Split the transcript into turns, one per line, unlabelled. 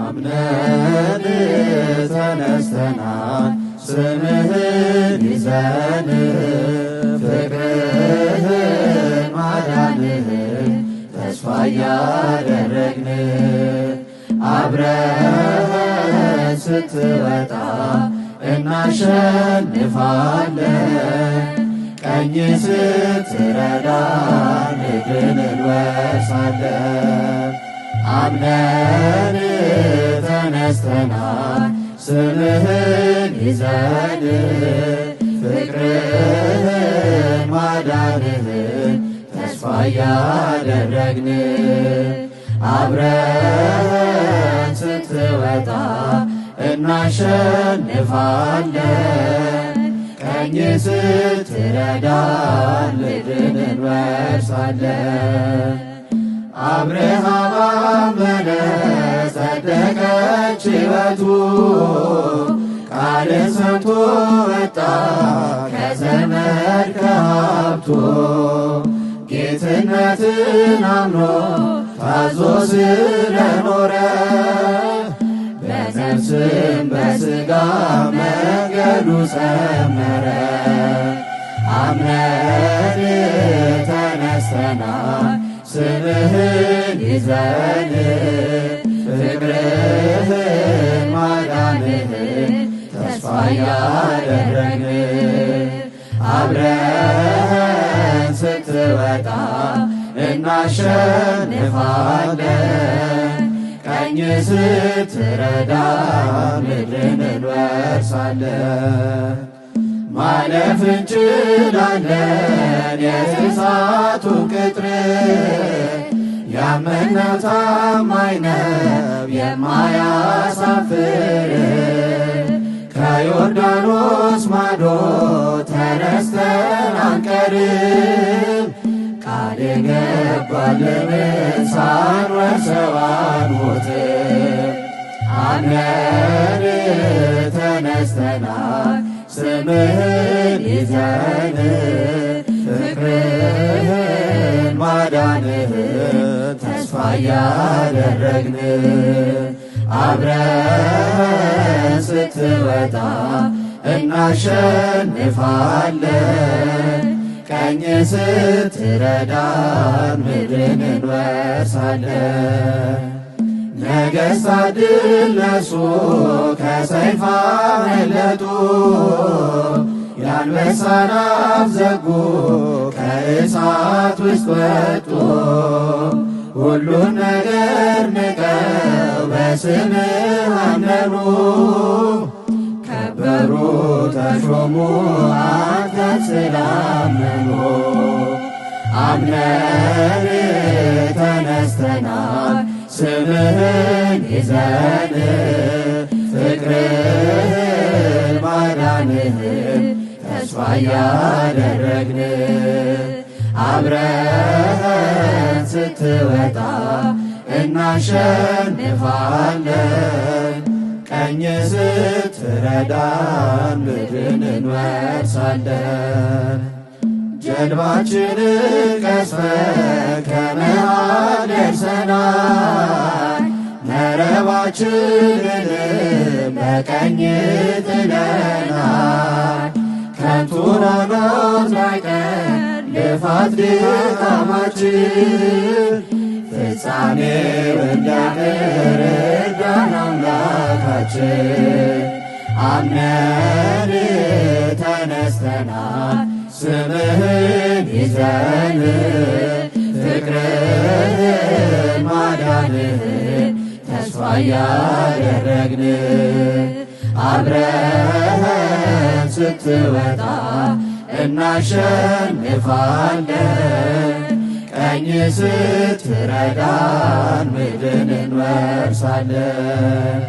አምነን ተነስተናል ስምህን ይዘን ፍቅርህን ማዳንህን ተስፋ እያደረግን አብረን ስትወጣ እናሸንፋለን ቀኝ ስትረዳን ድል እንወርሳለን። አምነን ተነስተናል ስምህን ይዘን ፍቅርህን ማዳንህን ተስፋ እያደረግን አብረን ስትወጣ እናሸንፋለን ቀኝ ስትረዳን ምድርን እንወርሳለን። አብርሃም አመነ ጸደቀች ሕይወቱ ቃልን ሰምቶ ወጣ ከዘመድ ከሀብቱ ጌትነትን አምኖ ታዞ ስለኖረ በነፍስም በሥጋ መንገዱ ሰመረ። አምነን ተነስተናል ስምህን ይዘን ፍቅርህን ማዳንህን ተስፋ እያደረግን አብረን ስትወጣ እናሸንፋለን ቀኝ ስትረዳን ምድርን እንወርሳለን። ማለፍ እንችላለን የእሳቱን ቅጥር ያመንነው ታማኝ ነው የማያሳፍር ከዮርዳኖስ ማዶ ተነስተን አንቀርም ቃል የገባልንን ሳንወርሰው አንሞትም። አምነን ተነስተናል ስምህን ይዘን ፍቅርህን ማዳንህን ተስፋ እያደረግን አብረን ስትወጣ እናሸንፋለን ቀኝ ስትረዳን ምድርን እንወርሳለን። ነገሥታት ድል ነሱ ከሰይፍ አመለጡ የአንበሳን አፍ ዘጉ ከእሳት ውስጥ ወጡ ሁሉን ነገር ንቀው በስምህ አመኑ ከበሩ ተሾሙ አንተን ስላመኑ። አምነን ተነስተናል ስምህን ይዘን ፍቅርህን ማዳንህን ተስፋ እያደረግን አብረን ስትወጣ እናሸንፋለን ቀኝ ስትረዳን ምድርን እንወርሳለን። ጀልባችንን ቀስፈን ከመሃል ደርሰናል መረባችንን በቀኝ ጥለናል ከንቱ ሆኖት ላይቀር ልፋት ድካማችን ፍጻሜው እንዲያምር እርዳን አምላካችን። አምነን ተነስተናል ስምህን ይዘን ፍቅርህን ማዳንህን ተስፋ እያደረግን አብረን ስትወጣ እናሸንፋለን ቀኝ ስትረዳን ምድርን እንወርሳለን።